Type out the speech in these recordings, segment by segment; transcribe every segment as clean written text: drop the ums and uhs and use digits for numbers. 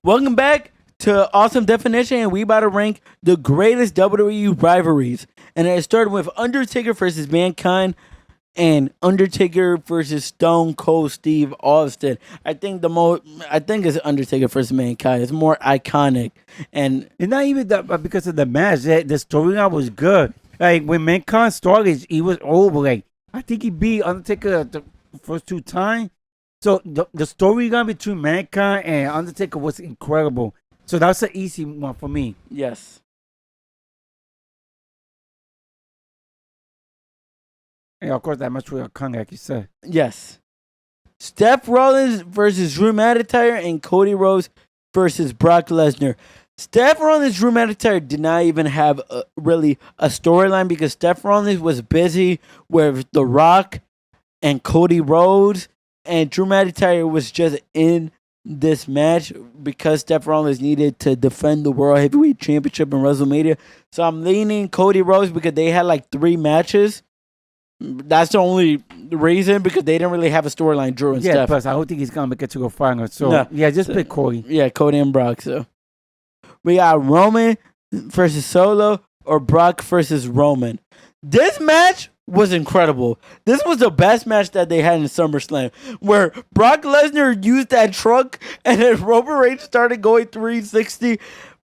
Welcome back to Awesome Definition, and we about to rank the greatest WWE rivalries. And it started with Undertaker versus Mankind and Undertaker versus Stone Cold Steve Austin. I think it's Undertaker versus Mankind. It's more iconic, and It's not even that, but because of the match. The storyline was good. Like when Mankind started, he was over. Like I think he beat Undertaker the first two times. So the storyline between Mankind and Undertaker was incredible. So that's an easy one for me. yes. And of course, that match was iconic, like you said. Yes. Seth Rollins versus Drew McIntyre and Cody Rhodes versus Brock Lesnar. Seth Rollins, Drew McIntyre did not even have really a storyline because Seth Rollins was busy with The Rock and Cody Rhodes, and Drew McIntyre was just in this match because Seth Rollins needed to defend the World Heavyweight Championship in WrestleMania. So I'm leaning Cody Rhodes because they had like 3 matches. That's the only reason, because they didn't really have a storyline, Drew and Yeah, Steph. plus I don't think he's gonna make it to the final. So No. yeah, just pick Cody. Yeah, Cody and Brock. So we got Roman versus Solo or Brock versus Roman. This match was incredible. This was the best match that they had in SummerSlam, where Brock Lesnar used that truck and then Roman Reigns started going 360.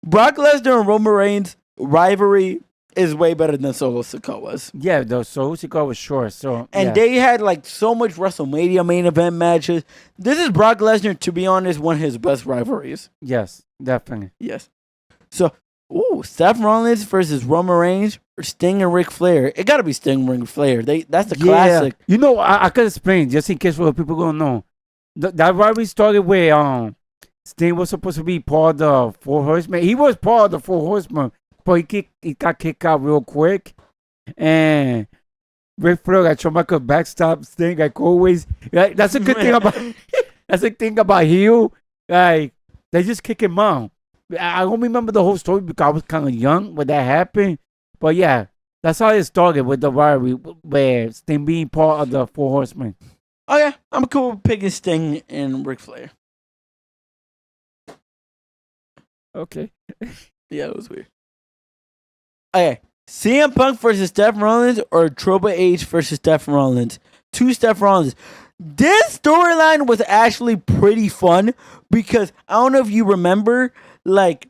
Brock Lesnar and Roman Reigns rivalry is way better than Solo Sikoa was. Yeah, though. So Usyk was short. So And yeah. they had like so much WrestleMania main event matches. This is Brock Lesnar, to be honest, one of his best rivalries. Yes, definitely. Yes. So, Seth Rollins versus Roman Reigns or Sting and Ric Flair. It got to be Sting and Ric Flair. That's the classic. You know, I could explain just in case for people don't know. That rivalry started where Sting was supposed to be part of the Four Horsemen. He was part of the Four Horsemen, but he got kicked out real quick. And Ric Flair got Shawn Michaels backstab Sting like always. Like, that's a good thing about that's the thing about heel. Like they just kick him out. I don't remember the whole story because I was kind of young when that happened. But yeah, that's how it started with the rivalry, where Sting being part of the Four Horsemen. Okay, I'm cool with picking Sting and Ric Flair. Okay. Yeah, it was weird. Okay, CM Punk versus Seth Rollins or Triple H versus Seth Rollins. 2 Seth Rollins. This storyline was actually pretty fun because I don't know if you remember, like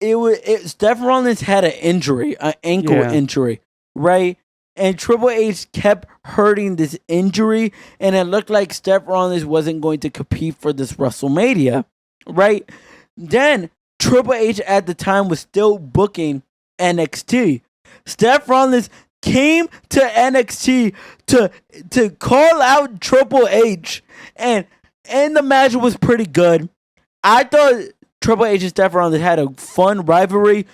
Seth Rollins had an injury, an ankle injury, right? And Triple H kept hurting this injury, and it looked like Seth Rollins wasn't going to compete for this WrestleMania, right? Then Triple H at the time was still booking NXT. Seth Rollins came to NXT to call out Triple H, and the match was pretty good. I thought Triple H and Seth Rollins had a fun rivalry,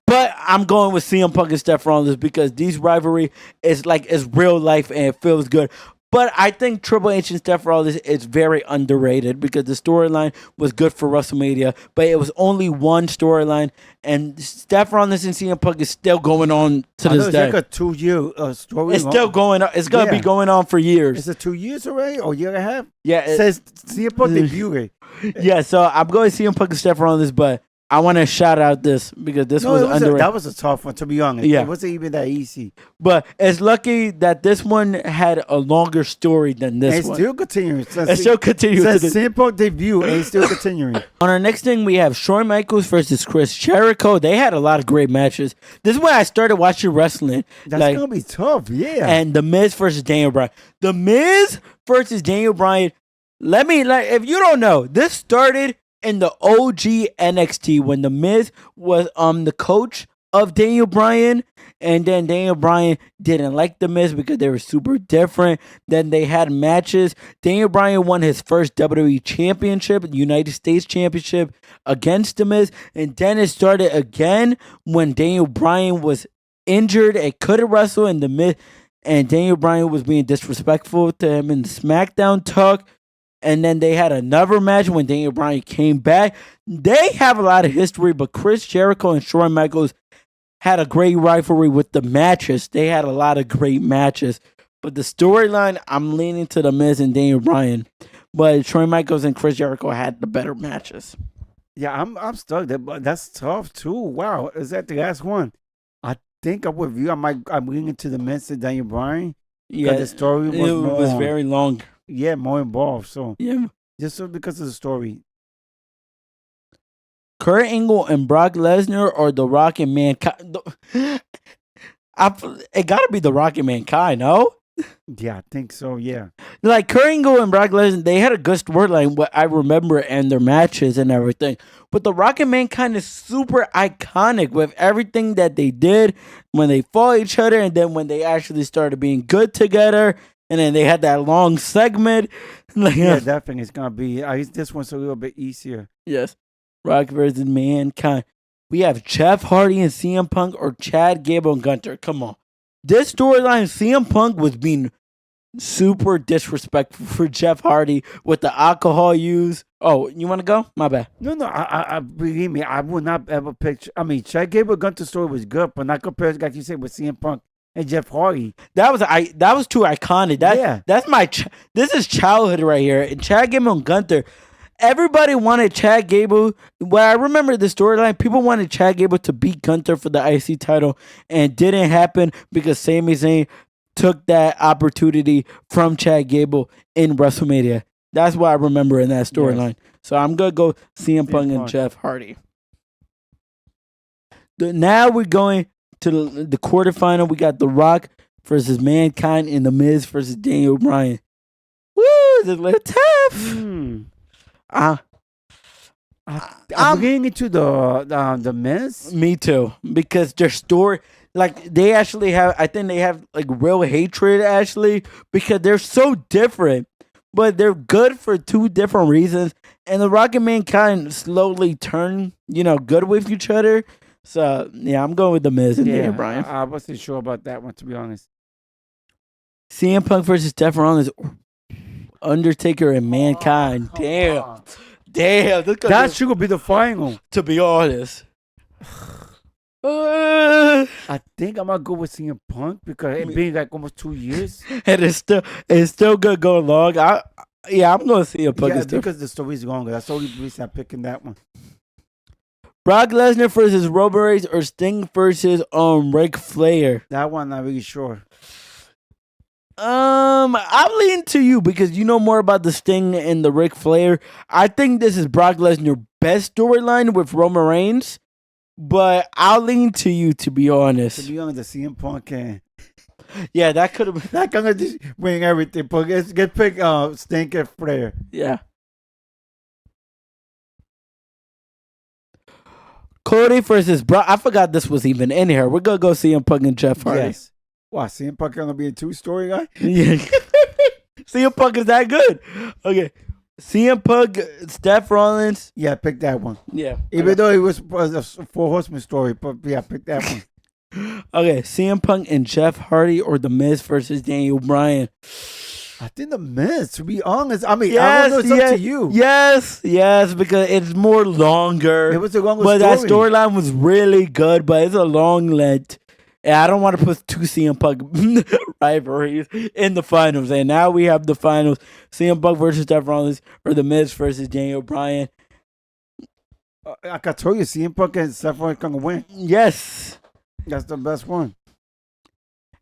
but I'm going with CM Punk and Seth Rollins because these rivalry is real life and it feels good. But I think Triple H and Seth Rollins is very underrated because the storyline was good for WrestleMania, but it was only one storyline, and Seth Rollins and CM Punk is still going on to this day. It's like a 2-year story. It's still going on. It's going to be going on for years. Is it 2 years already or a year and a half? Yeah. It says CM Punk debuted. Yeah, so I'm going to CM Punk and Seth Rollins, but I want to shout out this because this was underrated. That was a tough one, to be honest. Yeah. It wasn't even that easy. But it's lucky that this one had a longer story than this And one. it's still continuing. It's still continuing. Since CM Punk debut, and it's still continuing. On our next thing, we have Shawn Michaels versus Chris Jericho. They had a lot of great matches. This is when I started watching wrestling. That's going to be tough, yeah. And The Miz versus Daniel Bryan. The Miz versus Daniel Bryan. If you don't know, this started in the OG NXT when The Miz was the coach of Daniel Bryan, and then Daniel Bryan didn't like The Miz because they were super different. Then they had matches. Daniel Bryan won his first WWE Championship, United States Championship, against The Miz, and then it started again when Daniel Bryan was injured and couldn't wrestle, and The Miz and Daniel Bryan was being disrespectful to him in the SmackDown talk. And then they had another match when Daniel Bryan came back. They have a lot of history, but Chris Jericho and Shawn Michaels had a great rivalry with the matches. They had a lot of great matches. But the storyline, I'm leaning to The Miz and Daniel Bryan. But Shawn Michaels and Chris Jericho had the better matches. Yeah, I'm stuck. That's tough too. Wow, is that the last one? I think I'm with you. I'm leaning to the Miz and Daniel Bryan because Yeah, the story it was was more, very long. yeah, more involved. So Yeah. just so because of the story. Kurt Angle and Brock Lesnar or The Rock and Mankind. It got to be The Rock and Mankind, no? Yeah, I think so. Yeah, Like Kurt Angle and Brock Lesnar, they had a good storyline. What I remember and their matches and everything. But The Rock and Mankind is super iconic with everything that they did when they fought each other, and then when they actually started being good together, and then they had that long segment. Like, yeah, definitely. It's gonna be. This one's a little bit easier. yes, Rock versus Mankind. We have Jeff Hardy and CM Punk or Chad Gable and Gunter. Come on, this storyline, CM Punk was being super disrespectful for Jeff Hardy with the alcohol use. Oh, you want to go? My bad. No, I believe me. I would not ever picture. I mean, Chad Gable Gunter story was good, but not compared, like you said, with CM Punk and Jeff Hardy. That was too iconic. That's my. This is childhood right here. And Chad Gable and Gunter. Everybody wanted Chad Gable. Well, I remember the storyline. People wanted Chad Gable to beat Gunter for the IC title, and it didn't happen because Sami Zayn took that opportunity from Chad Gable in WrestleMania. That's what I remember in that storyline. Yes. So I'm going to go CM Punk and Jeff Hardy. Now we're going to the quarterfinal. We got The Rock versus Mankind and The Miz versus Daniel Bryan. Woo! It's a little tough. I'm getting into the Miz. Me too. Because their story... Like, they actually have, I think they have, like, real hatred, actually, because they're so different, but they're good for two different reasons, and The Rock and Mankind slowly turn, good with each other, so, yeah, I'm going with The Miz and Daniel Bryan. I wasn't sure about that one, to be honest. CM Punk versus Seth Rollins, Undertaker and Mankind, damn, that should be the final. To be honest. I think I'm gonna go with CM Punk because it being like almost 2 years, and it's still gonna go long. I'm gonna see CM Punk. Yeah, because the story's longer. That's the only reason I'm picking that one. Brock Lesnar versus Roman Reigns or Sting versus Ric Flair. That one, I'm not really sure. I'm leaning to you because you know more about the Sting and the Ric Flair. I think this is Brock Lesnar's best storyline with Roman Reigns. But I'll lean to you, to be honest. To be honest, the CM Punk can. Yeah, that could have been. That gonna just win everything. But get pick Stink and Flair. Yeah. Cody versus Brock. I forgot this was even in here. We're gonna go CM Punk and Jeff Hardy. Yes. Wow, CM Punk gonna be a 2-story guy? Yeah. CM Punk is that good. Okay. CM Punk, Seth Rollins. Yeah, pick that one. Yeah. Even though it was a 4 Horsemen story, but yeah, pick that one. Okay, CM Punk and Jeff Hardy or The Miz versus Daniel Bryan. I think The Miz, to be honest. I mean, I don't know, it's up to you. Yes, because it's more longer. It was a longer story. But that storyline was really good, but it's a long length. And I don't want to put 2 CM Punk rivalries in the finals. And now we have the finals. CM Punk versus Seth Rollins or The Miz versus Daniel Bryan. I can tell you, CM Punk and Seth Rollins going to win. Yes. That's the best one.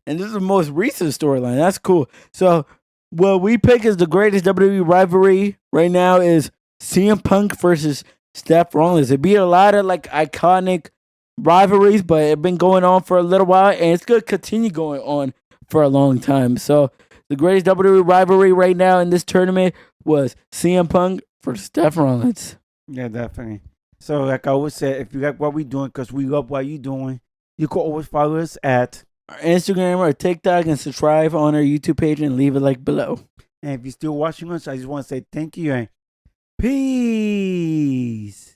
And this is the most recent storyline. That's cool. So what we pick as the greatest WWE rivalry right now is CM Punk versus Seth Rollins. It'd be a lot of like iconic rivalries, but it's been going on for a little while, and it's going to continue going on for a long time. So the greatest WWE rivalry right now in this tournament was CM Punk versus Seth Rollins. Yeah, definitely. So like I always say, if you like what we're doing, because we love what you're doing, you can always follow us at our Instagram or TikTok and subscribe on our YouTube page and leave a like below. And if you're still watching us, I just want to say thank you and peace.